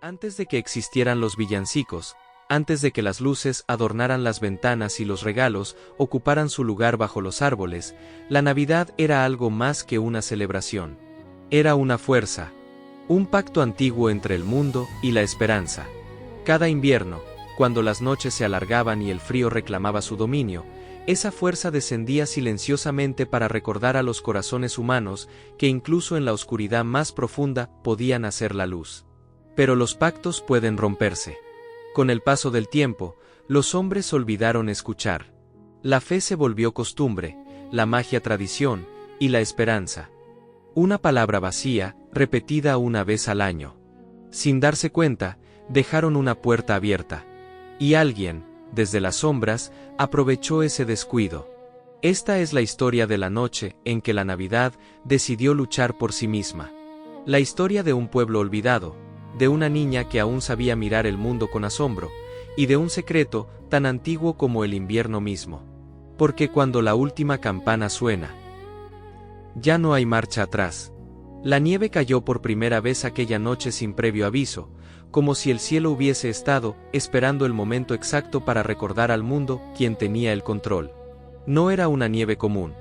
Antes de que existieran los villancicos, antes de que las luces adornaran las ventanas y los regalos ocuparan su lugar bajo los árboles, la Navidad era algo más que una celebración. Era una fuerza, un pacto antiguo entre el mundo y la esperanza. Cada invierno, cuando las noches se alargaban y el frío reclamaba su dominio, esa fuerza descendía silenciosamente para recordar a los corazones humanos que incluso en la oscuridad más profunda podían hacer la luz. Pero los pactos pueden romperse. Con el paso del tiempo, los hombres olvidaron escuchar. La fe se volvió costumbre, la magia tradición, y la esperanza una palabra vacía, repetida una vez al año. Sin darse cuenta, dejaron una puerta abierta. Y alguien, desde las sombras, aprovechó ese descuido. Esta es la historia de la noche en que la Navidad decidió luchar por sí misma. La historia de un pueblo olvidado, de una niña que aún sabía mirar el mundo con asombro, y de un secreto tan antiguo como el invierno mismo. Porque cuando la última campana suena, ya no hay marcha atrás. La nieve cayó por primera vez aquella noche sin previo aviso, como si el cielo hubiese estado esperando el momento exacto para recordar al mundo quién tenía el control. No era una nieve común.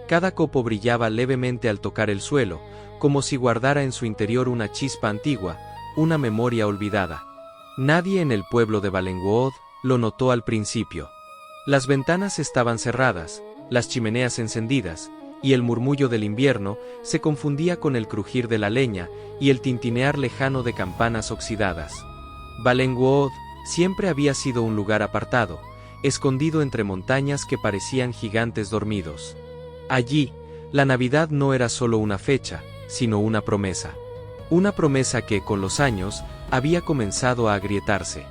Cada copo brillaba levemente al tocar el suelo, como si guardara en su interior una chispa antigua, una memoria olvidada. Nadie en el pueblo de Balenguod lo notó al principio. Las ventanas estaban cerradas, las chimeneas encendidas, y el murmullo del invierno se confundía con el crujir de la leña y el tintinear lejano de campanas oxidadas. Balenguod siempre había sido un lugar apartado, escondido entre montañas que parecían gigantes dormidos. Allí, la Navidad no era solo una fecha, sino una promesa. Una promesa que, con los años, había comenzado a agrietarse.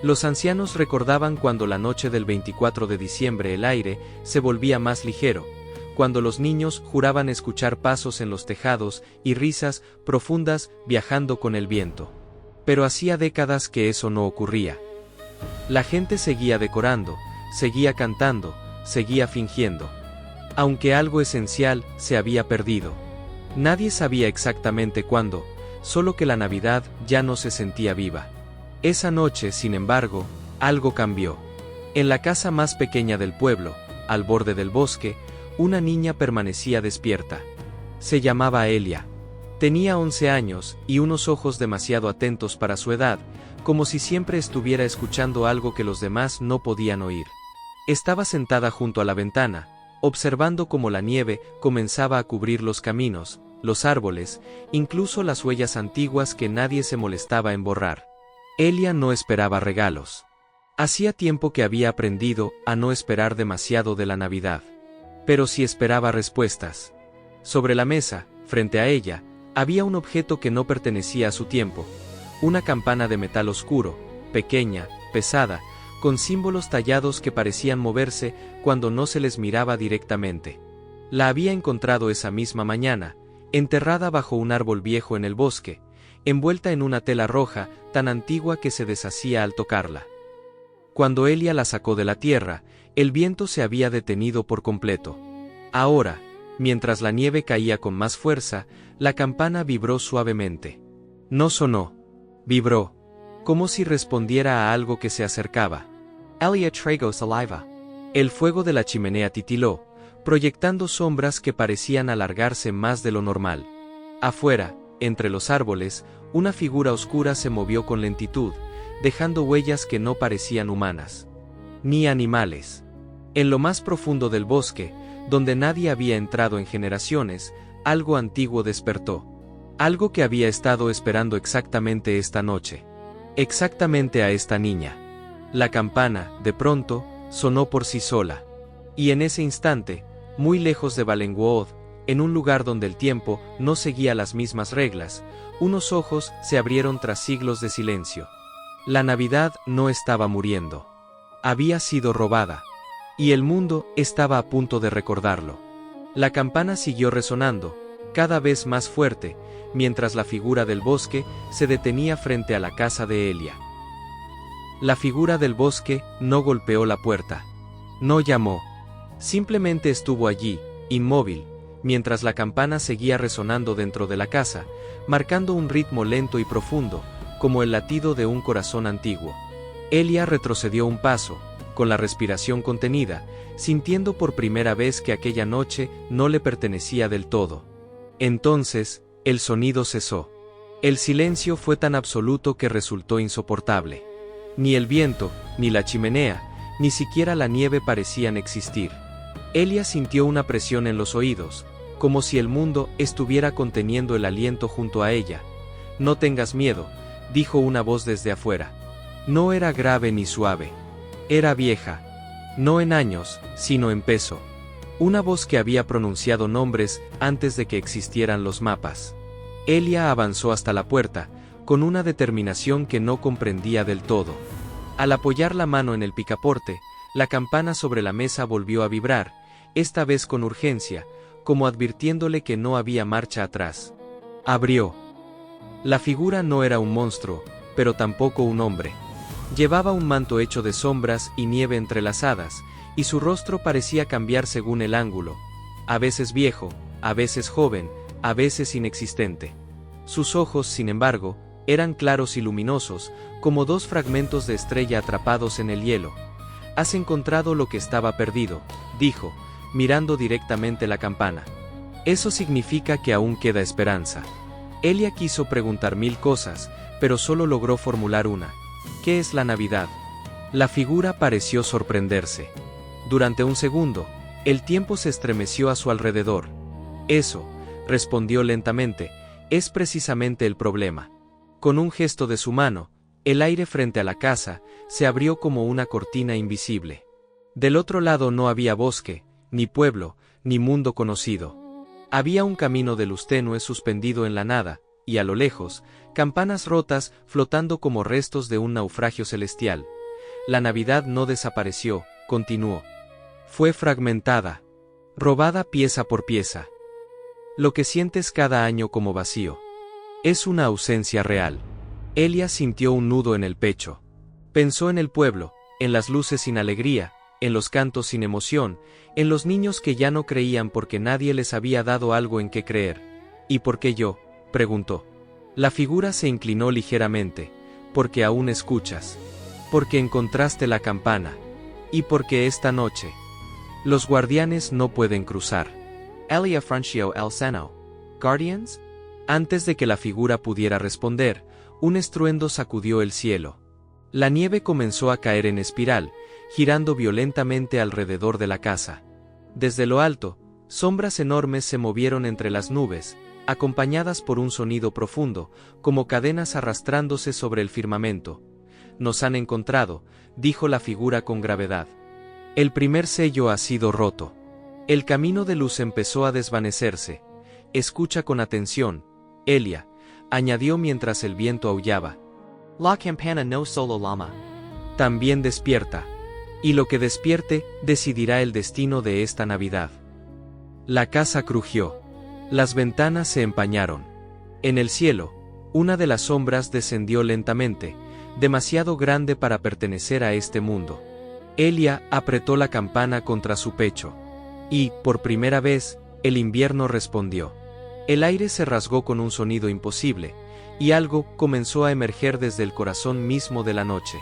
Los ancianos recordaban cuando la noche del 24 de diciembre el aire se volvía más ligero, cuando los niños juraban escuchar pasos en los tejados y risas profundas viajando con el viento. Pero hacía décadas que eso no ocurría. La gente seguía decorando, seguía cantando, seguía fingiendo. Aunque algo esencial se había perdido. Nadie sabía exactamente cuándo, solo que la Navidad ya no se sentía viva. Esa noche, sin embargo, algo cambió. En la casa más pequeña del pueblo, al borde del bosque, una niña permanecía despierta. Se llamaba Elia. Tenía 11 años y unos ojos demasiado atentos para su edad, como si siempre estuviera escuchando algo que los demás no podían oír. Estaba sentada junto a la ventana, observando cómo la nieve comenzaba a cubrir los caminos, los árboles, incluso las huellas antiguas que nadie se molestaba en borrar. Elia no esperaba regalos. Hacía tiempo que había aprendido a no esperar demasiado de la Navidad. Pero sí esperaba respuestas. Sobre la mesa, frente a ella, había un objeto que no pertenecía a su tiempo. Una campana de metal oscuro, pequeña, pesada, con símbolos tallados que parecían moverse cuando no se les miraba directamente. La había encontrado esa misma mañana, enterrada bajo un árbol viejo en el bosque, envuelta en una tela roja tan antigua que se deshacía al tocarla. Cuando Elia la sacó de la tierra, el viento se había detenido por completo. Ahora, mientras la nieve caía con más fuerza, la campana vibró suavemente. No sonó. Vibró. Como si respondiera a algo que se acercaba. Elia tragó saliva. El fuego de la chimenea titiló, proyectando sombras que parecían alargarse más de lo normal. Afuera, entre los árboles, una figura oscura se movió con lentitud, dejando huellas que no parecían humanas. Ni animales. En lo más profundo del bosque, donde nadie había entrado en generaciones, algo antiguo despertó. Algo que había estado esperando exactamente esta noche. Exactamente a esta niña. La campana, de pronto, sonó por sí sola. Y en ese instante, muy lejos de Balenguod, en un lugar donde el tiempo no seguía las mismas reglas, unos ojos se abrieron tras siglos de silencio. La Navidad no estaba muriendo. Había sido robada. Y el mundo estaba a punto de recordarlo. La campana siguió resonando, cada vez más fuerte, mientras la figura del bosque se detenía frente a la casa de Elia. La figura del bosque no golpeó la puerta. No llamó. Simplemente estuvo allí, inmóvil, mientras la campana seguía resonando dentro de la casa, marcando un ritmo lento y profundo, como el latido de un corazón antiguo. Elia retrocedió un paso, con la respiración contenida, sintiendo por primera vez que aquella noche no le pertenecía del todo. Entonces, el sonido cesó. El silencio fue tan absoluto que resultó insoportable. Ni el viento, ni la chimenea, ni siquiera la nieve parecían existir. Elia sintió una presión en los oídos, como si el mundo estuviera conteniendo el aliento junto a ella. «No tengas miedo», dijo una voz desde afuera. No era grave ni suave. Era vieja. No en años, sino en peso. Una voz que había pronunciado nombres antes de que existieran los mapas. Elia avanzó hasta la puerta, con una determinación que no comprendía del todo. Al apoyar la mano en el picaporte, la campana sobre la mesa volvió a vibrar, esta vez con urgencia, como advirtiéndole que no había marcha atrás. Abrió. La figura no era un monstruo, pero tampoco un hombre. Llevaba un manto hecho de sombras y nieve entrelazadas, y su rostro parecía cambiar según el ángulo, a veces viejo, a veces joven, a veces inexistente. Sus ojos, sin embargo, eran claros y luminosos, como dos fragmentos de estrella atrapados en el hielo. «Has encontrado lo que estaba perdido», dijo, mirando directamente la campana. «Eso significa que aún queda esperanza». Elia quiso preguntar mil cosas, pero solo logró formular una. «¿Qué es la Navidad?». La figura pareció sorprenderse. Durante un segundo, el tiempo se estremeció a su alrededor. «Eso», respondió lentamente, «es precisamente el problema». Con un gesto de su mano, el aire frente a la casa se abrió como una cortina invisible. Del otro lado no había bosque, ni pueblo, ni mundo conocido. Había un camino de luz tenue suspendido en la nada, y a lo lejos, campanas rotas flotando como restos de un naufragio celestial. La Navidad no desapareció, continuó. Fue fragmentada, robada pieza por pieza. Lo que sientes cada año como vacío. Es una ausencia real. Elia sintió un nudo en el pecho. Pensó en el pueblo, en las luces sin alegría, en los cantos sin emoción, en los niños que ya no creían porque nadie les había dado algo en qué creer. ¿Y por qué yo?, preguntó. La figura se inclinó ligeramente. Porque aún escuchas. Porque encontraste la campana. Y porque esta noche los guardianes no pueden cruzar. Elia frunció el seno. ¿Guardians? Antes de que la figura pudiera responder, un estruendo sacudió el cielo. La nieve comenzó a caer en espiral, girando violentamente alrededor de la casa. Desde lo alto, sombras enormes se movieron entre las nubes, acompañadas por un sonido profundo, como cadenas arrastrándose sobre el firmamento. «Nos han encontrado», dijo la figura con gravedad. «El primer sello ha sido roto. El camino de luz empezó a desvanecerse. Escucha con atención, Elia», añadió mientras el viento aullaba. «La campana no solo llama. También despierta. Y lo que despierte decidirá el destino de esta Navidad». La casa crujió. Las ventanas se empañaron. En el cielo, una de las sombras descendió lentamente, demasiado grande para pertenecer a este mundo. Elia apretó la campana contra su pecho. Y, por primera vez, el invierno respondió. El aire se rasgó con un sonido imposible, y algo comenzó a emerger desde el corazón mismo de la noche.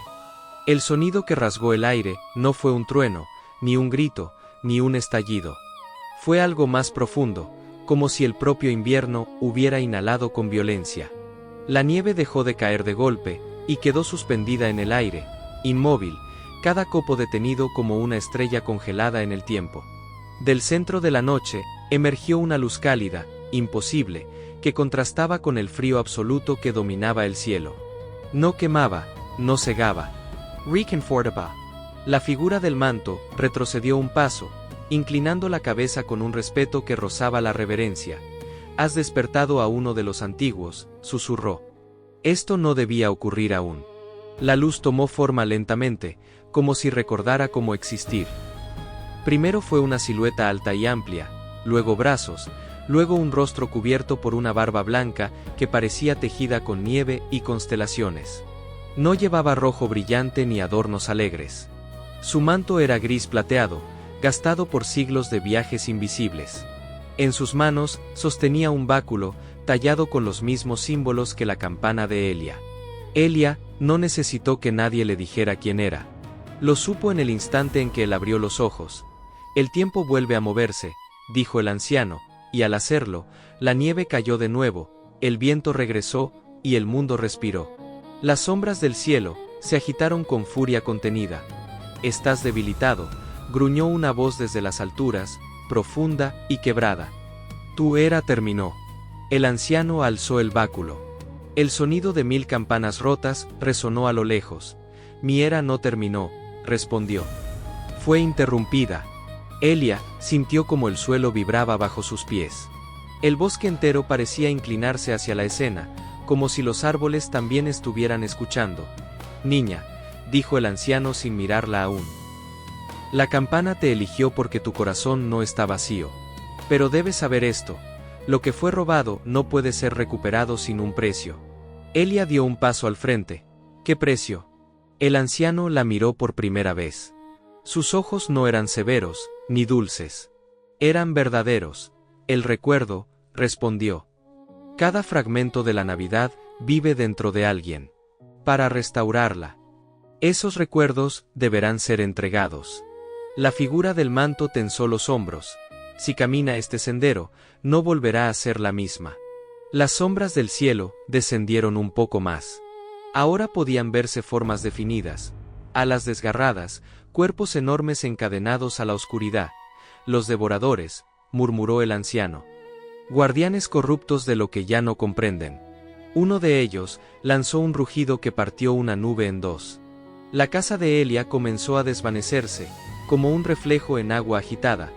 El sonido que rasgó el aire no fue un trueno, ni un grito, ni un estallido. Fue algo más profundo, como si el propio invierno hubiera inhalado con violencia. La nieve dejó de caer de golpe, y quedó suspendida en el aire, inmóvil, cada copo detenido como una estrella congelada en el tiempo. Del centro de la noche, emergió una luz cálida, imposible, que contrastaba con el frío absoluto que dominaba el cielo. No quemaba, no cegaba. Reconfortaba. La figura del manto retrocedió un paso, inclinando la cabeza con un respeto que rozaba la reverencia. «Has despertado a uno de los antiguos», susurró. Esto no debía ocurrir aún. La luz tomó forma lentamente, como si recordara cómo existir. Primero fue una silueta alta y amplia, luego brazos, luego un rostro cubierto por una barba blanca que parecía tejida con nieve y constelaciones. No llevaba rojo brillante ni adornos alegres. Su manto era gris plateado, gastado por siglos de viajes invisibles. En sus manos sostenía un báculo, tallado con los mismos símbolos que la campana de Elia. Elia no necesitó que nadie le dijera quién era. Lo supo en el instante en que él abrió los ojos. El tiempo vuelve a moverse, dijo el anciano, y al hacerlo, la nieve cayó de nuevo, el viento regresó, y el mundo respiró. Las sombras del cielo se agitaron con furia contenida. «Estás debilitado», gruñó una voz desde las alturas, profunda y quebrada. «Tu era terminó». El anciano alzó el báculo. El sonido de 1000 campanas rotas resonó a lo lejos. «Mi era no terminó», respondió. Fue interrumpida. Elia sintió como el suelo vibraba bajo sus pies. El bosque entero parecía inclinarse hacia la escena, como si los árboles también estuvieran escuchando. «Niña», dijo el anciano sin mirarla aún. «La campana te eligió porque tu corazón no está vacío. Pero debes saber esto. Lo que fue robado no puede ser recuperado sin un precio». Elia dio un paso al frente. «¿Qué precio?». El anciano la miró por primera vez. Sus ojos no eran severos, ni dulces. Eran verdaderos. «El recuerdo», respondió. «Cada fragmento de la Navidad vive dentro de alguien. Para restaurarla, esos recuerdos deberán ser entregados». La figura del manto tensó los hombros. Si camina este sendero, no volverá a ser la misma. Las sombras del cielo descendieron un poco más. Ahora podían verse formas definidas, alas desgarradas, cuerpos enormes encadenados a la oscuridad. «Los devoradores», murmuró el anciano. «Guardianes corruptos de lo que ya no comprenden». Uno de ellos lanzó un rugido que partió una nube en dos. La casa de Elia comenzó a desvanecerse, como un reflejo en agua agitada.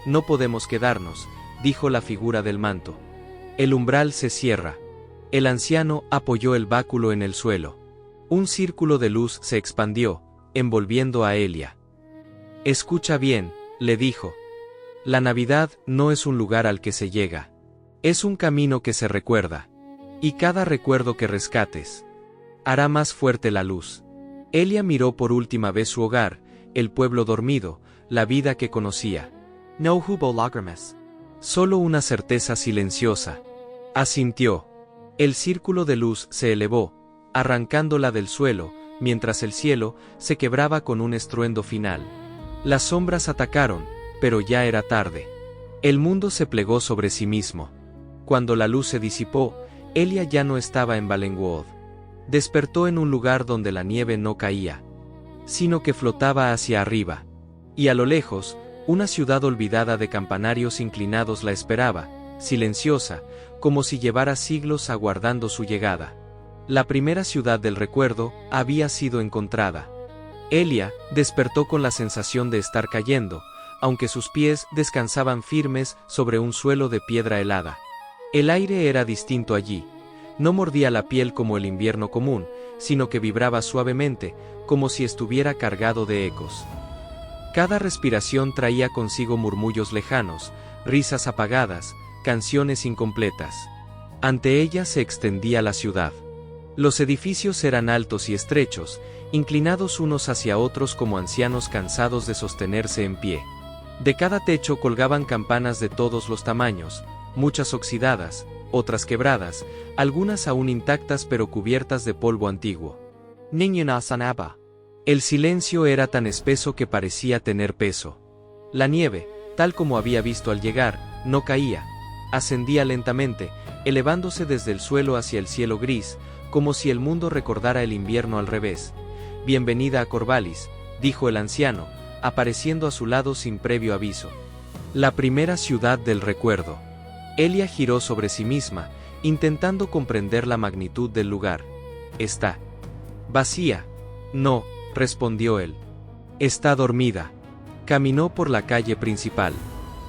«No podemos quedarnos», dijo la figura del manto. «El umbral se cierra». El anciano apoyó el báculo en el suelo. Un círculo de luz se expandió, envolviendo a Elia. «Escucha bien», le dijo. «La Navidad no es un lugar al que se llega. Es un camino que se recuerda. Y cada recuerdo que rescates hará más fuerte la luz». Elia miró por última vez su hogar, el pueblo dormido, la vida que conocía. «No hubo lágrimas». Solo una certeza silenciosa. Asintió. El círculo de luz se elevó, arrancándola del suelo, mientras el cielo se quebraba con un estruendo final. Las sombras atacaron, pero ya era tarde. El mundo se plegó sobre sí mismo. Cuando la luz se disipó, Elia ya no estaba en Valenwood. Despertó en un lugar donde la nieve no caía, sino que flotaba hacia arriba. Y a lo lejos, una ciudad olvidada de campanarios inclinados la esperaba, silenciosa, como si llevara siglos aguardando su llegada. La primera ciudad del recuerdo había sido encontrada. Elia despertó con la sensación de estar cayendo, aunque sus pies descansaban firmes sobre un suelo de piedra helada. El aire era distinto allí. No mordía la piel como el invierno común, sino que vibraba suavemente, como si estuviera cargado de ecos. Cada respiración traía consigo murmullos lejanos, risas apagadas, canciones incompletas. Ante ella se extendía la ciudad. Los edificios eran altos y estrechos, inclinados unos hacia otros como ancianos cansados de sostenerse en pie. De cada techo colgaban campanas de todos los tamaños, muchas oxidadas, otras quebradas, algunas aún intactas pero cubiertas de polvo antiguo. «Niña sanaba». El silencio era tan espeso que parecía tener peso. La nieve, tal como había visto al llegar, no caía. Ascendía lentamente, elevándose desde el suelo hacia el cielo gris, como si el mundo recordara el invierno al revés. «Bienvenida a Corvallis», dijo el anciano, apareciendo a su lado sin previo aviso. La primera ciudad del recuerdo. Elia giró sobre sí misma, intentando comprender la magnitud del lugar. «Está vacía». «No», respondió él. «Está dormida». Caminó por la calle principal.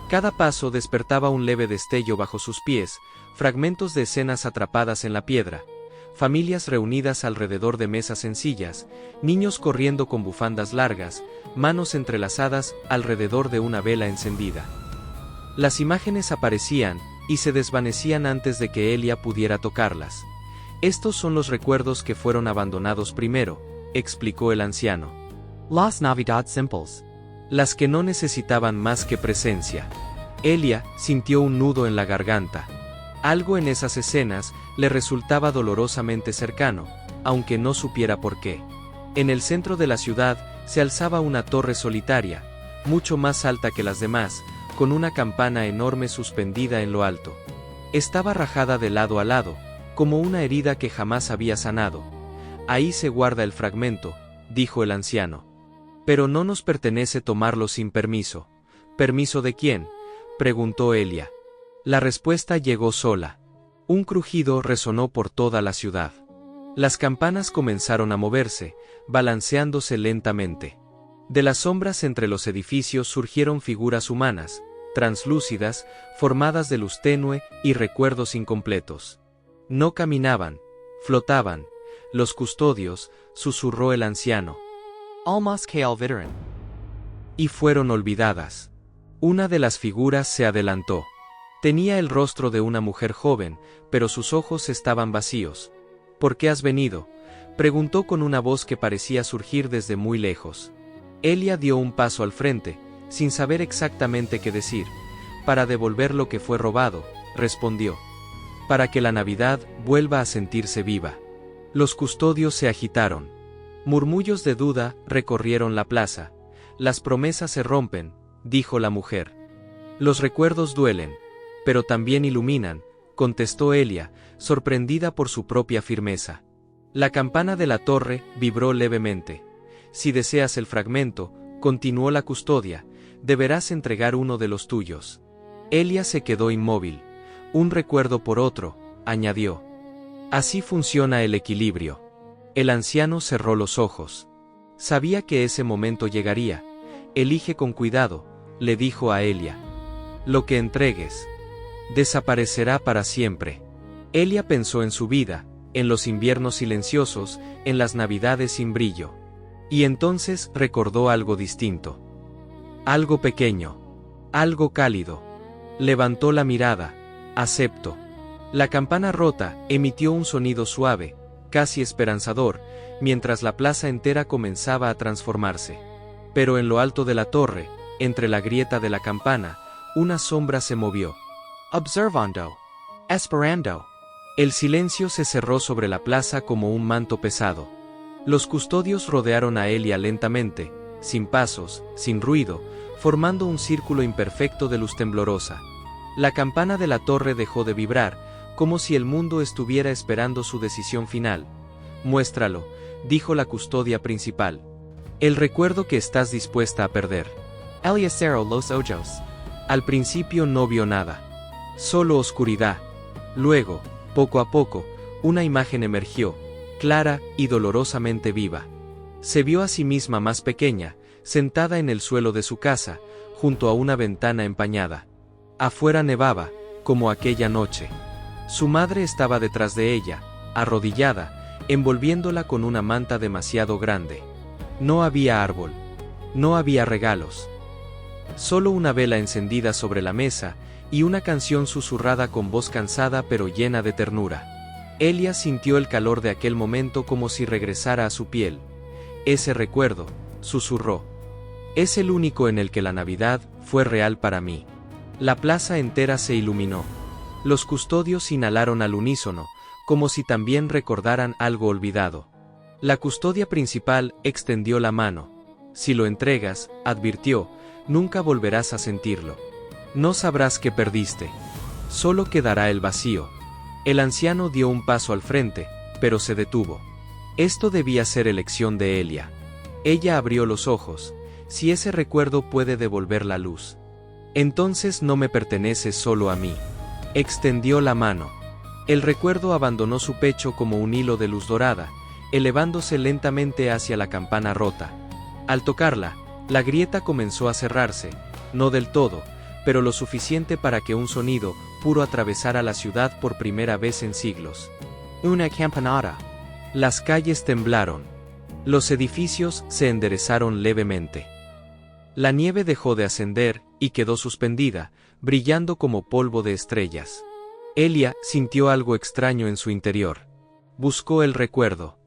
Cada paso despertaba un leve destello bajo sus pies, fragmentos de escenas atrapadas en la piedra. Familias reunidas alrededor de mesas sencillas, niños corriendo con bufandas largas, manos entrelazadas alrededor de una vela encendida. Las imágenes aparecían y se desvanecían antes de que Elia pudiera tocarlas. «Estos son los recuerdos que fueron abandonados primero», explicó el anciano. «Las Navidad simples». Las que no necesitaban más que presencia. Elia sintió un nudo en la garganta. Algo en esas escenas le resultaba dolorosamente cercano, aunque no supiera por qué. En el centro de la ciudad se alzaba una torre solitaria, mucho más alta que las demás, con una campana enorme suspendida en lo alto. Estaba rajada de lado a lado, como una herida que jamás había sanado. Ahí se guarda el fragmento, dijo el anciano. Pero no nos pertenece tomarlo sin permiso. ¿Permiso de quién?, preguntó Elia. La respuesta llegó sola. Un crujido resonó por toda la ciudad. Las campanas comenzaron a moverse, balanceándose lentamente. De las sombras entre los edificios surgieron figuras humanas, translúcidas, formadas de luz tenue y recuerdos incompletos. No caminaban, flotaban. Los custodios, susurró el anciano. Almas que olvidaron. Y fueron olvidadas. Una de las figuras se adelantó. Tenía el rostro de una mujer joven, pero sus ojos estaban vacíos. ¿Por qué has venido?, preguntó con una voz que parecía surgir desde muy lejos. Elia dio un paso al frente, sin saber exactamente qué decir. Para devolver lo que fue robado, respondió. Para que la Navidad vuelva a sentirse viva. Los custodios se agitaron. Murmullos de duda recorrieron la plaza. Las promesas se rompen, dijo la mujer. Los recuerdos duelen, pero también iluminan, contestó Elia, sorprendida por su propia firmeza. La campana de la torre vibró levemente. Si deseas el fragmento, continuó la custodia, deberás entregar uno de los tuyos. Elia se quedó inmóvil. Un recuerdo por otro, añadió. Así funciona el equilibrio. El anciano cerró los ojos. Sabía que ese momento llegaría. Elige con cuidado, le dijo a Elia. Lo que entregues desaparecerá para siempre. Elia pensó en su vida, en los inviernos silenciosos, en las navidades sin brillo. Y entonces recordó algo distinto. Algo pequeño. Algo cálido. Levantó la mirada. Acepto. La campana rota emitió un sonido suave, casi esperanzador, mientras la plaza entera comenzaba a transformarse. Pero en lo alto de la torre, entre la grieta de la campana, una sombra se movió. Observando. Esperando. El silencio se cerró sobre la plaza como un manto pesado. Los custodios rodearon a Elia lentamente, sin pasos, sin ruido, formando un círculo imperfecto de luz temblorosa. La campana de la torre dejó de vibrar, como si el mundo estuviera esperando su decisión final. Muéstralo, dijo la custodia principal. El recuerdo que estás dispuesta a perder. Elia cerró los ojos. Al principio no vio nada. Solo oscuridad. Luego, poco a poco, una imagen emergió, clara y dolorosamente viva. Se vio a sí misma más pequeña, sentada en el suelo de su casa, junto a una ventana empañada. Afuera nevaba, como aquella noche. Su madre estaba detrás de ella, arrodillada, envolviéndola con una manta demasiado grande. No había árbol. No había regalos. Solo una vela encendida sobre la mesa, y una canción susurrada con voz cansada pero llena de ternura. Elia sintió el calor de aquel momento como si regresara a su piel. Ese recuerdo, susurró. Es el único en el que la Navidad fue real para mí. La plaza entera se iluminó. Los custodios inhalaron al unísono, como si también recordaran algo olvidado. La custodia principal extendió la mano. Si lo entregas, advirtió, nunca volverás a sentirlo. No sabrás que perdiste. Solo quedará el vacío. El anciano dio un paso al frente, pero se detuvo. Esto debía ser elección de Elia. Ella abrió los ojos. Si ese recuerdo puede devolver la luz, entonces no me pertenece solo a mí. Extendió la mano. El recuerdo abandonó su pecho como un hilo de luz dorada, elevándose lentamente hacia la campana rota. Al tocarla, la grieta comenzó a cerrarse, no del todo, pero lo suficiente para que un sonido puro atravesara la ciudad por primera vez en siglos. Una campanada. Las calles temblaron. Los edificios se enderezaron levemente. La nieve dejó de ascender y quedó suspendida, brillando como polvo de estrellas. Elia sintió algo extraño en su interior. Buscó el recuerdo.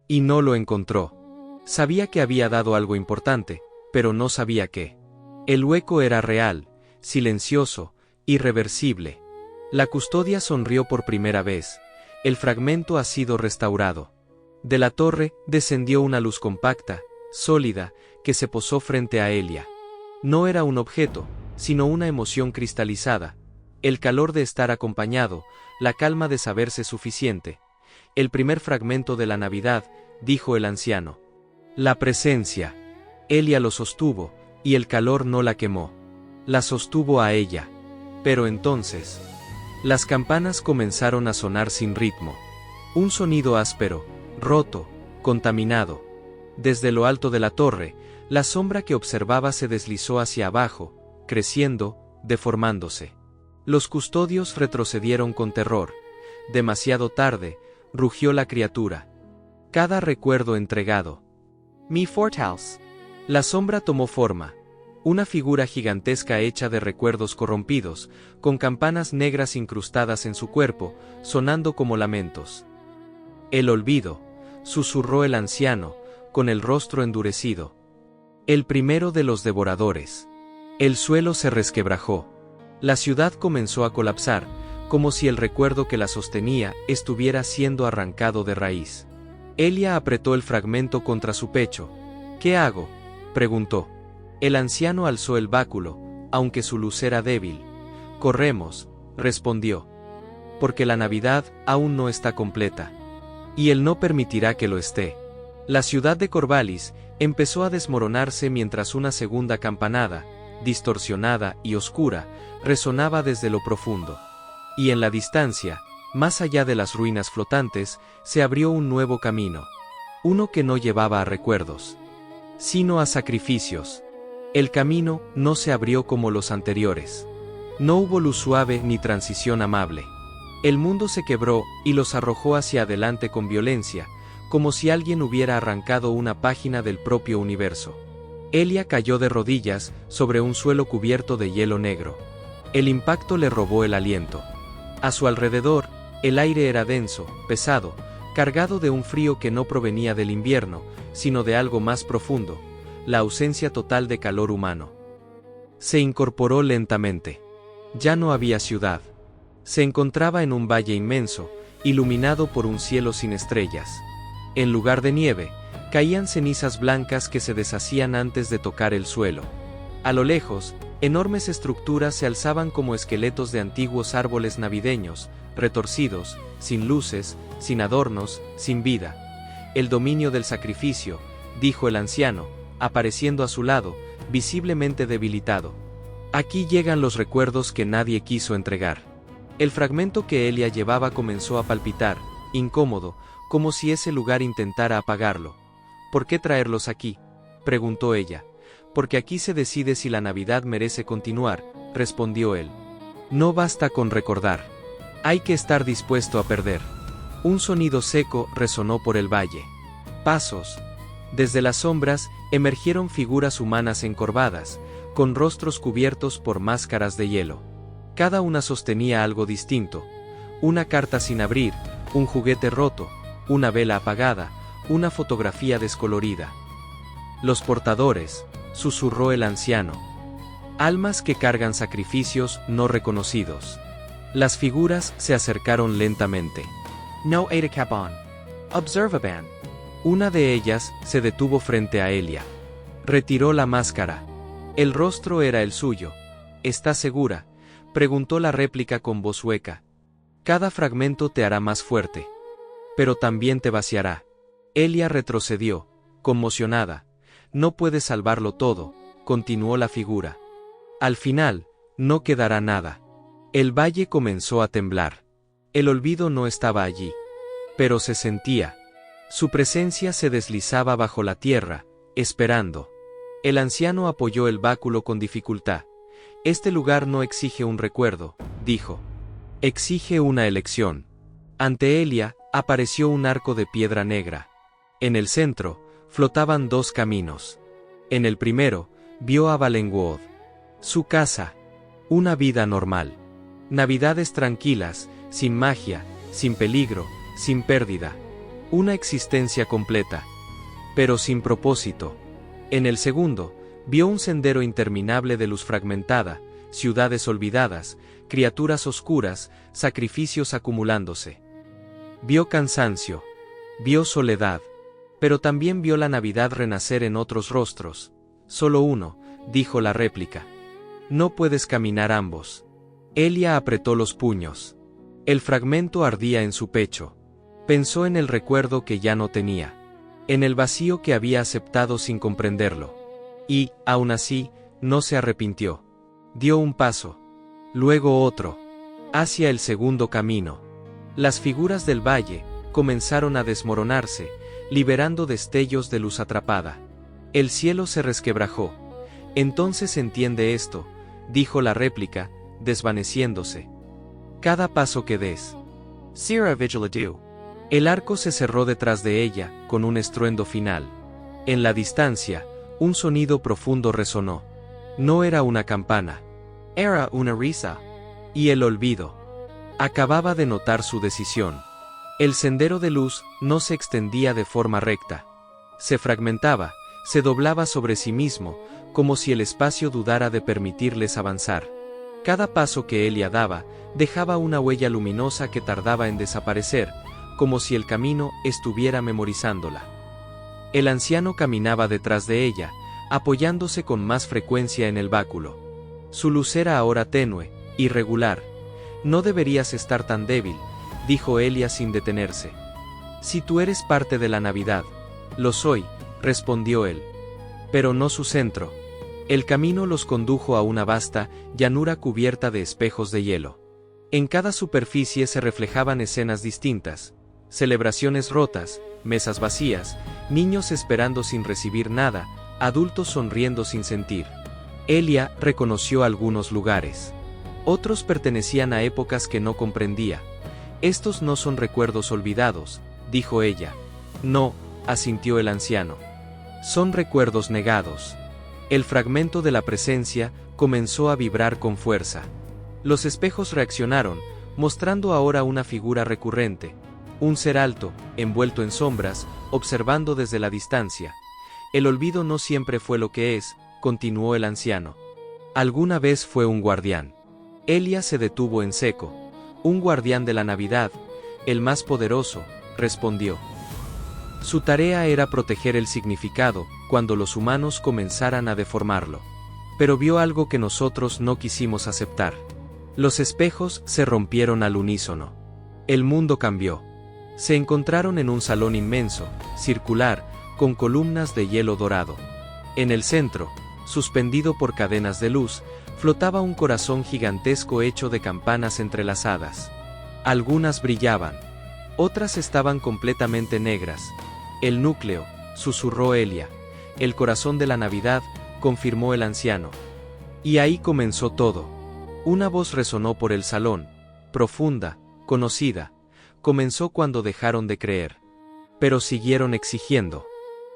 Y no lo encontró. Sabía que había dado algo importante, pero no sabía qué. El hueco era real, silencioso, irreversible. La custodia sonrió por primera vez. El fragmento ha sido restaurado. De la torre descendió una luz compacta, sólida, que se posó frente a Elia. No era un objeto, sino una emoción cristalizada, el calor de estar acompañado, la calma de saberse suficiente. El primer fragmento de la Navidad, dijo el anciano. La presencia. Elia lo sostuvo, y el calor no la quemó. La sostuvo a ella. Pero entonces, las campanas comenzaron a sonar sin ritmo. Un sonido áspero, roto, contaminado. Desde lo alto de la torre, la sombra que observaba se deslizó hacia abajo, creciendo, deformándose. Los custodios retrocedieron con terror. Demasiado tarde, rugió la criatura. Cada recuerdo entregado. Mi Forthouse. La sombra tomó forma. Una figura gigantesca hecha de recuerdos corrompidos, con campanas negras incrustadas en su cuerpo, sonando como lamentos. El olvido, susurró el anciano, con el rostro endurecido. El primero de los devoradores. El suelo se resquebrajó. La ciudad comenzó a colapsar, como si el recuerdo que la sostenía estuviera siendo arrancado de raíz. Elia apretó el fragmento contra su pecho. ¿Qué hago?, preguntó. El anciano alzó el báculo, aunque su luz era débil. Corremos, respondió. Porque la Navidad aún no está completa. Y él no permitirá que lo esté. La ciudad de Corvallis empezó a desmoronarse mientras una segunda campanada, distorsionada y oscura, resonaba desde lo profundo. Y en la distancia, más allá de las ruinas flotantes, se abrió un nuevo camino. Uno que no llevaba a recuerdos, sino a sacrificios. El camino no se abrió como los anteriores. No hubo luz suave ni transición amable. El mundo se quebró y los arrojó hacia adelante con violencia, como si alguien hubiera arrancado una página del propio universo. Elia cayó de rodillas sobre un suelo cubierto de hielo negro. El impacto le robó el aliento. A su alrededor, el aire era denso, pesado, cargado de un frío que no provenía del invierno, sino de algo más profundo, la ausencia total de calor humano. Se incorporó lentamente. Ya no había ciudad. Se encontraba en un valle inmenso, iluminado por un cielo sin estrellas. En lugar de nieve, caían cenizas blancas que se deshacían antes de tocar el suelo. A lo lejos, enormes estructuras se alzaban como esqueletos de antiguos árboles navideños, retorcidos, sin luces, sin adornos, sin vida. El dominio del sacrificio, dijo el anciano, apareciendo a su lado, visiblemente debilitado. Aquí llegan los recuerdos que nadie quiso entregar. El fragmento que Elia llevaba comenzó a palpitar, incómodo, como si ese lugar intentara apagarlo. ¿Por qué traerlos aquí?, preguntó ella. Porque aquí se decide si la Navidad merece continuar, respondió él. No basta con recordar. Hay que estar dispuesto a perder. Un sonido seco resonó por el valle. Pasos. Desde las sombras emergieron figuras humanas encorvadas, con rostros cubiertos por máscaras de hielo. Cada una sostenía algo distinto. Una carta sin abrir, un juguete roto, una vela apagada, una fotografía descolorida. Los portadores, susurró el anciano. Almas que cargan sacrificios no reconocidos. Las figuras se acercaron lentamente. No Eidakaban. Observaban. Una de ellas se detuvo frente a Elia. Retiró la máscara. El rostro era el suyo. ¿Estás segura?, preguntó la réplica con voz hueca. Cada fragmento te hará más fuerte. Pero también te vaciará. Elia retrocedió, conmocionada. No puedes salvarlo todo, continuó la figura. Al final, no quedará nada. El valle comenzó a temblar. El olvido no estaba allí. Pero se sentía. Su presencia se deslizaba bajo la tierra, esperando. El anciano apoyó el báculo con dificultad. Este lugar no exige un recuerdo, dijo. Exige una elección. Ante Elia, apareció un arco de piedra negra. En el centro, flotaban dos caminos. En el primero, vio a Valenwood. Su casa. Una vida normal. Navidades tranquilas, sin magia, sin peligro, sin pérdida. Una existencia completa. Pero sin propósito. En el segundo, vio un sendero interminable de luz fragmentada, ciudades olvidadas, criaturas oscuras, sacrificios acumulándose. Vio cansancio. Vio soledad. Pero también vio la Navidad renacer en otros rostros. Solo uno, dijo la réplica. No puedes caminar ambos. Elia apretó los puños. El fragmento ardía en su pecho. Pensó en el recuerdo que ya no tenía. En el vacío que había aceptado sin comprenderlo. Y, aún así, no se arrepintió. Dio un paso. Luego otro. Hacia el segundo camino. Las figuras del valle comenzaron a desmoronarse, liberando destellos de luz atrapada. El cielo se resquebrajó. Entonces entiende esto, dijo la réplica, desvaneciéndose. Cada paso que des. Sira vigiladu. El arco se cerró detrás de ella, con un estruendo final. En la distancia, un sonido profundo resonó. No era una campana. Era una risa. Y el olvido. Acababa de notar su decisión. El sendero de luz no se extendía de forma recta. Se fragmentaba, se doblaba sobre sí mismo, como si el espacio dudara de permitirles avanzar. Cada paso que Elia daba, dejaba una huella luminosa que tardaba en desaparecer, como si el camino estuviera memorizándola. El anciano caminaba detrás de ella, apoyándose con más frecuencia en el báculo. Su luz era ahora tenue, irregular. No deberías estar tan débil, dijo Elia sin detenerse. Si tú eres parte de la Navidad. Lo soy, respondió él. Pero no su centro. El camino los condujo a una vasta llanura cubierta de espejos de hielo. En cada superficie se reflejaban escenas distintas. Celebraciones rotas, mesas vacías, niños esperando sin recibir nada, adultos sonriendo sin sentir. Elia reconoció algunos lugares. Otros pertenecían a épocas que no comprendía. Estos no son recuerdos olvidados, dijo ella. No, asintió el anciano. Son recuerdos negados. El fragmento de la presencia comenzó a vibrar con fuerza. Los espejos reaccionaron, mostrando ahora una figura recurrente. Un ser alto, envuelto en sombras, observando desde la distancia. El olvido no siempre fue lo que es, continuó el anciano. Alguna vez fue un guardián. Elia se detuvo en seco. Un guardián de la Navidad, el más poderoso, respondió. Su tarea era proteger el significado, cuando los humanos comenzaran a deformarlo. Pero vio algo que nosotros no quisimos aceptar. Los espejos se rompieron al unísono. El mundo cambió. Se encontraron en un salón inmenso, circular, con columnas de hielo dorado. En el centro, suspendido por cadenas de luz, flotaba un corazón gigantesco hecho de campanas entrelazadas. Algunas brillaban. Otras estaban completamente negras. El núcleo, susurró Elia. El corazón de la Navidad, confirmó el anciano. Y ahí comenzó todo. Una voz resonó por el salón, profunda, conocida. Comenzó cuando dejaron de creer. Pero siguieron exigiendo.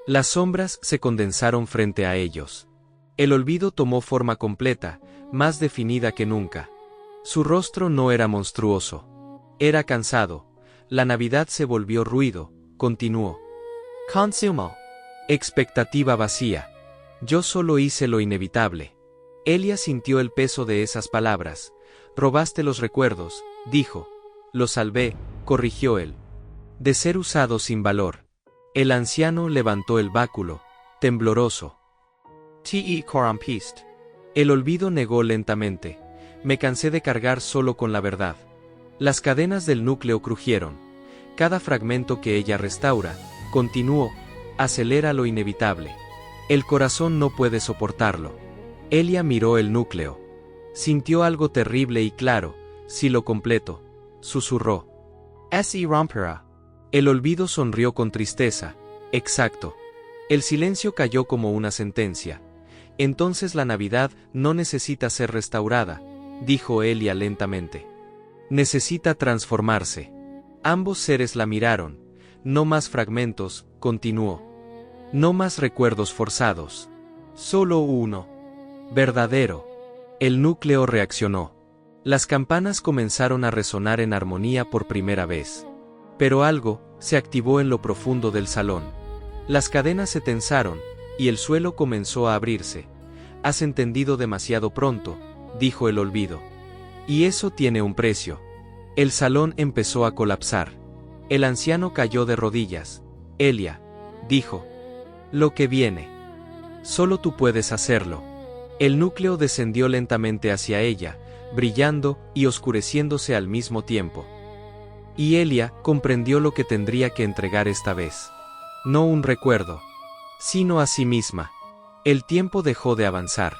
Las sombras se condensaron frente a ellos. El olvido tomó forma completa, más definida que nunca. Su rostro no era monstruoso. Era cansado. La Navidad se volvió ruido, continuó. Consumo. Expectativa vacía. Yo solo hice lo inevitable. Elia sintió el peso de esas palabras. Robaste los recuerdos, dijo. Los salvé, corrigió él. De ser usado sin valor. El anciano levantó el báculo, tembloroso. Te corrompiste. El olvido negó lentamente. Me cansé de cargar solo con la verdad. Las cadenas del núcleo crujieron. Cada fragmento que ella restaura, continuó, acelera lo inevitable. El corazón no puede soportarlo. Elia miró el núcleo. Sintió algo terrible y claro, si lo completo, susurró. Se romperá. El olvido sonrió con tristeza. Exacto. El silencio cayó como una sentencia. Entonces la Navidad no necesita ser restaurada, dijo Elia lentamente. Necesita transformarse. Ambos seres la miraron. No más fragmentos, continuó. No más recuerdos forzados. Solo uno. Verdadero. El núcleo reaccionó. Las campanas comenzaron a resonar en armonía por primera vez. Pero algo se activó en lo profundo del salón. Las cadenas se tensaron, y el suelo comenzó a abrirse. Has entendido demasiado pronto, dijo el olvido. Y eso tiene un precio. El salón empezó a colapsar. El anciano cayó de rodillas. Elia, dijo. Lo que viene. Solo tú puedes hacerlo. El núcleo descendió lentamente hacia ella, brillando y oscureciéndose al mismo tiempo. Y Elia comprendió lo que tendría que entregar esta vez. No un recuerdo, sino a sí misma. El tiempo dejó de avanzar.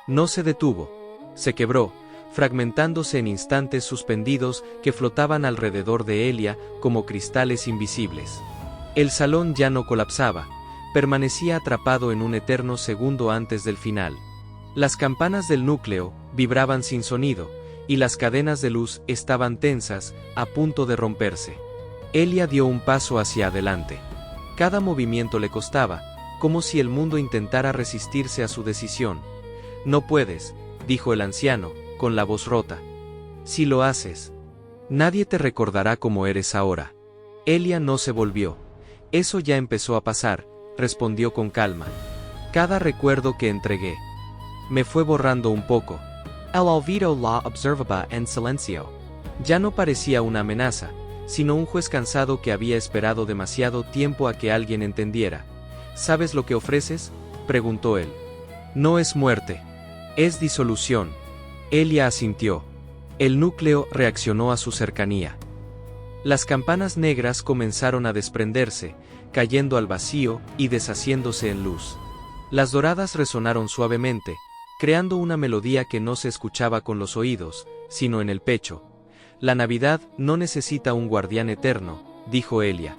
No se detuvo. Se quebró, fragmentándose en instantes suspendidos que flotaban alrededor de Elia como cristales invisibles. El salón ya no colapsaba, permanecía atrapado en un eterno segundo antes del final. Las campanas del núcleo vibraban sin sonido, y las cadenas de luz estaban tensas, a punto de romperse. Elia dio un paso hacia adelante. Cada movimiento le costaba, como si el mundo intentara resistirse a su decisión. No puedes, dijo el anciano, con la voz rota. Si lo haces, nadie te recordará como eres ahora. Elia no se volvió. Eso ya empezó a pasar, respondió con calma. Cada recuerdo que entregué me fue borrando un poco. El olvido la observaba en silencio. Ya no parecía una amenaza, sino un juez cansado que había esperado demasiado tiempo a que alguien entendiera. ¿Sabes lo que ofreces?, preguntó él. No es muerte. Es disolución. Elia asintió. El núcleo reaccionó a su cercanía. Las campanas negras comenzaron a desprenderse, cayendo al vacío y deshaciéndose en luz. Las doradas resonaron suavemente, creando una melodía que no se escuchaba con los oídos, sino en el pecho. La Navidad no necesita un guardián eterno, dijo Elia.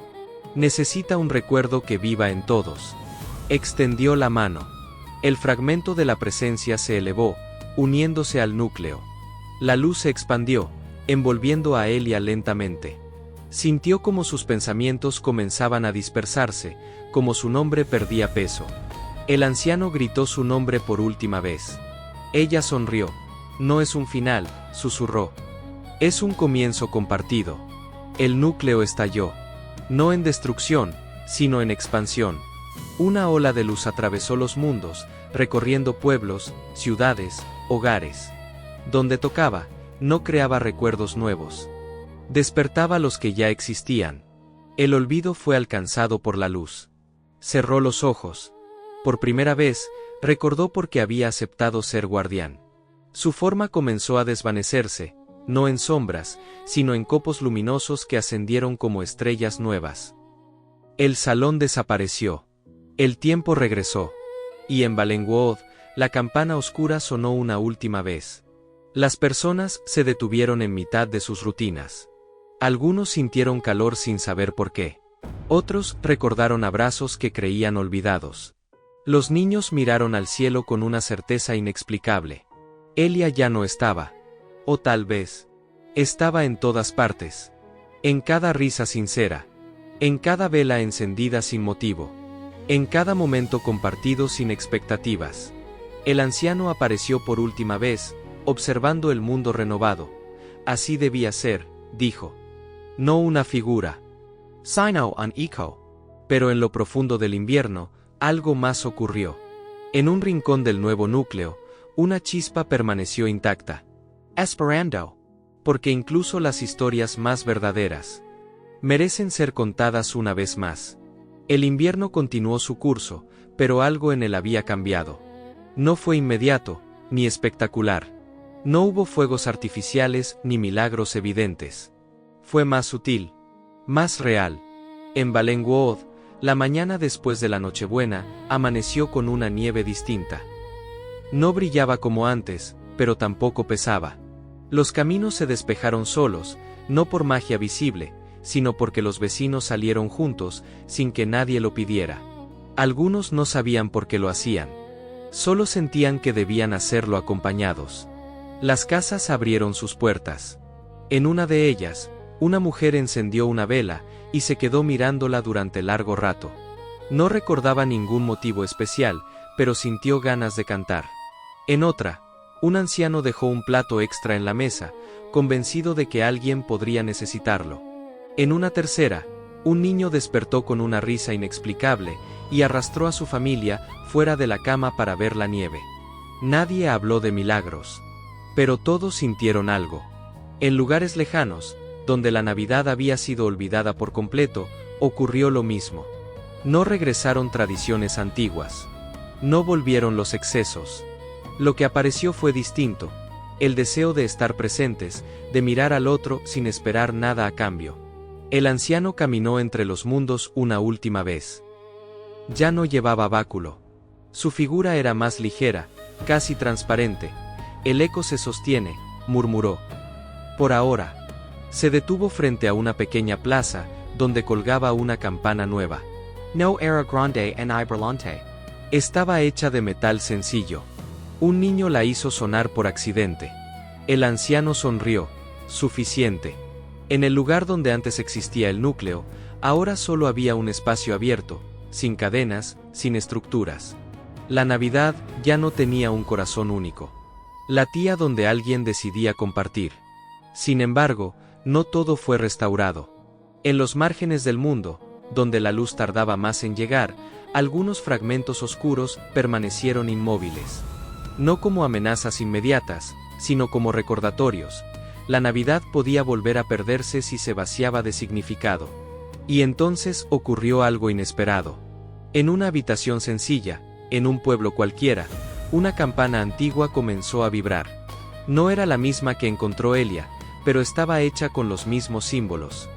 Necesita un recuerdo que viva en todos. Extendió la mano. El fragmento de la presencia se elevó, uniéndose al núcleo. La luz se expandió, envolviendo a Elia lentamente. Sintió como sus pensamientos comenzaban a dispersarse, como su nombre perdía peso. El anciano gritó su nombre por última vez. Ella sonrió. No es un final, susurró. Es un comienzo compartido. El núcleo estalló. No en destrucción, sino en expansión. Una ola de luz atravesó los mundos, recorriendo pueblos, ciudades, hogares. Donde tocaba, no creaba recuerdos nuevos. Despertaba los que ya existían. El olvido fue alcanzado por la luz. Cerró los ojos. Por primera vez, recordó por qué había aceptado ser guardián. Su forma comenzó a desvanecerse, no en sombras, sino en copos luminosos que ascendieron como estrellas nuevas. El salón desapareció. El tiempo regresó. Y en Balenguod, la campana oscura sonó una última vez. Las personas se detuvieron en mitad de sus rutinas. Algunos sintieron calor sin saber por qué. Otros recordaron abrazos que creían olvidados. Los niños miraron al cielo con una certeza inexplicable. Elia ya no estaba. O tal vez, estaba en todas partes. En cada risa sincera. En cada vela encendida sin motivo. En cada momento compartido sin expectativas. El anciano apareció por última vez, observando el mundo renovado. Así debía ser, dijo. No una figura. Sino un eco. Pero en lo profundo del invierno, algo más ocurrió. En un rincón del nuevo núcleo, una chispa permaneció intacta. Esperando. Porque incluso las historias más verdaderas merecen ser contadas una vez más. El invierno continuó su curso, pero algo en él había cambiado. No fue inmediato, ni espectacular. No hubo fuegos artificiales ni milagros evidentes. Fue más sutil, más real. En Balenguod, la mañana después de la Nochebuena, amaneció con una nieve distinta. No brillaba como antes, pero tampoco pesaba. Los caminos se despejaron solos, no por magia visible, sino porque los vecinos salieron juntos, sin que nadie lo pidiera. Algunos no sabían por qué lo hacían. Solo sentían que debían hacerlo acompañados. Las casas abrieron sus puertas. En una de ellas, una mujer encendió una vela, y se quedó mirándola durante largo rato. No recordaba ningún motivo especial, pero sintió ganas de cantar. En otra, un anciano dejó un plato extra en la mesa, convencido de que alguien podría necesitarlo. En una tercera, un niño despertó con una risa inexplicable, y arrastró a su familia fuera de la cama para ver la nieve. Nadie habló de milagros. Pero todos sintieron algo. En lugares lejanos, donde la Navidad había sido olvidada por completo, ocurrió lo mismo. No regresaron tradiciones antiguas. No volvieron los excesos. Lo que apareció fue distinto: el deseo de estar presentes, de mirar al otro sin esperar nada a cambio. El anciano caminó entre los mundos una última vez. Ya no llevaba báculo. Su figura era más ligera, casi transparente. El eco se sostiene, murmuró. Por ahora. Se detuvo frente a una pequeña plaza, donde colgaba una campana nueva. No era grande ni brillante. Estaba hecha de metal sencillo. Un niño la hizo sonar por accidente. El anciano sonrió. Suficiente. En el lugar donde antes existía el núcleo, ahora solo había un espacio abierto, sin cadenas, sin estructuras. La Navidad ya no tenía un corazón único. Latía donde alguien decidía compartir. Sin embargo, no todo fue restaurado. En los márgenes del mundo, donde la luz tardaba más en llegar, algunos fragmentos oscuros permanecieron inmóviles. No como amenazas inmediatas, sino como recordatorios. La Navidad podía volver a perderse si se vaciaba de significado. Y entonces ocurrió algo inesperado. En una habitación sencilla, en un pueblo cualquiera, una campana antigua comenzó a vibrar. No era la misma que encontró Elia, pero estaba hecha con los mismos símbolos.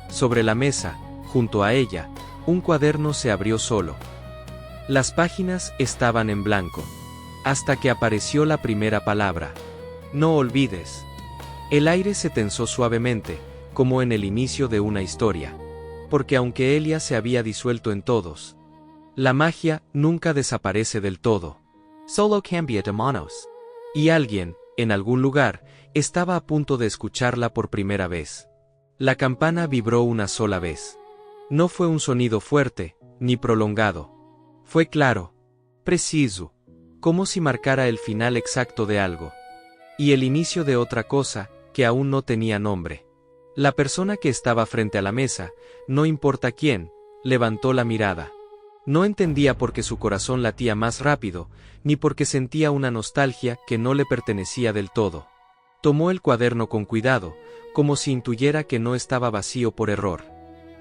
Sobre la mesa, junto a ella, un cuaderno se abrió solo. Las páginas estaban en blanco. Hasta que apareció la primera palabra. No olvides. El aire se tensó suavemente, como en el inicio de una historia. Porque aunque Elia se había disuelto en todos, la magia nunca desaparece del todo. Solo cambia de manos. Y alguien, en algún lugar, estaba a punto de escucharla por primera vez. La campana vibró una sola vez. No fue un sonido fuerte, ni prolongado. Fue claro, preciso, como si marcara el final exacto de algo. Y el inicio de otra cosa, que aún no tenía nombre. La persona que estaba frente a la mesa, no importa quién, levantó la mirada. No entendía por qué su corazón latía más rápido, ni porque sentía una nostalgia que no le pertenecía del todo. Tomó el cuaderno con cuidado, como si intuyera que no estaba vacío por error.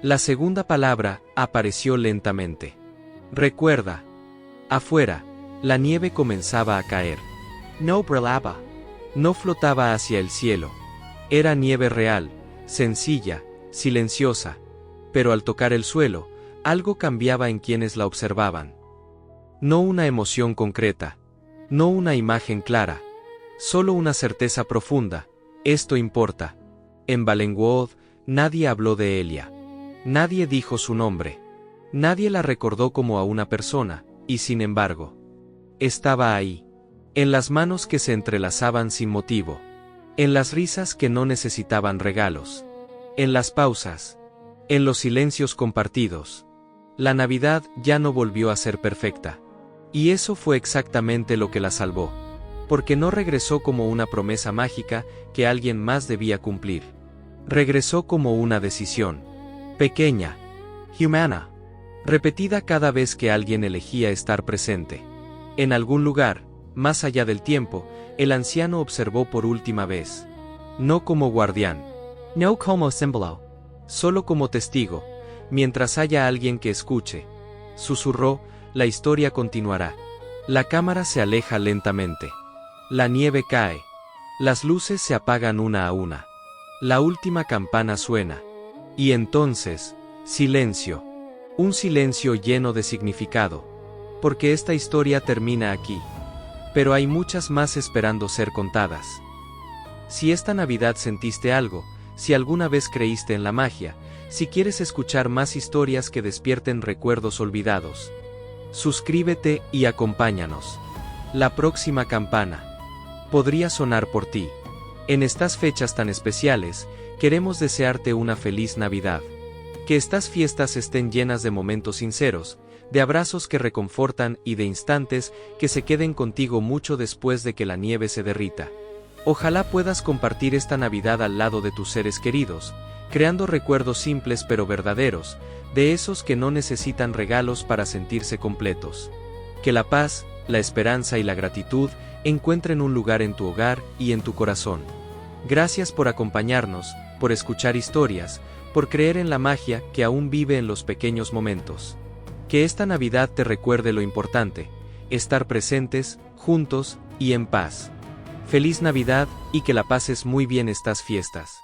La segunda palabra apareció lentamente. Recuerda. Afuera, la nieve comenzaba a caer. No brillaba. No flotaba hacia el cielo. Era nieve real, sencilla, silenciosa. Pero al tocar el suelo, algo cambiaba en quienes la observaban. No una emoción concreta. No una imagen clara. Solo una certeza profunda. Esto importa. En Valenwood, nadie habló de Elia. Nadie dijo su nombre. Nadie la recordó como a una persona, y sin embargo, estaba ahí. En las manos que se entrelazaban sin motivo. En las risas que no necesitaban regalos. En las pausas. En los silencios compartidos. La Navidad ya no volvió a ser perfecta. Y eso fue exactamente lo que la salvó. Porque no regresó como una promesa mágica que alguien más debía cumplir. Regresó como una decisión. Pequeña. Humana. Repetida cada vez que alguien elegía estar presente. En algún lugar, más allá del tiempo, el anciano observó por última vez. No como guardián. No como símbolo. Solo como testigo. Mientras haya alguien que escuche. Susurró, la historia continuará. La cámara se aleja lentamente. La nieve cae. Las luces se apagan una a una. La última campana suena. Y entonces, silencio. Un silencio lleno de significado. Porque esta historia termina aquí. Pero hay muchas más esperando ser contadas. Si esta Navidad sentiste algo, si alguna vez creíste en la magia, si quieres escuchar más historias que despierten recuerdos olvidados, suscríbete y acompáñanos. La próxima campana podría sonar por ti. En estas fechas tan especiales, queremos desearte una feliz Navidad. Que estas fiestas estén llenas de momentos sinceros, de abrazos que reconfortan y de instantes que se queden contigo mucho después de que la nieve se derrita. Ojalá puedas compartir esta Navidad al lado de tus seres queridos, creando recuerdos simples pero verdaderos, de esos que no necesitan regalos para sentirse completos. Que la paz, la esperanza y la gratitud encuentren un lugar en tu hogar y en tu corazón. Gracias por acompañarnos, por escuchar historias, por creer en la magia que aún vive en los pequeños momentos. Que esta Navidad te recuerde lo importante, estar presentes, juntos y en paz. Feliz Navidad y que la pases muy bien estas fiestas.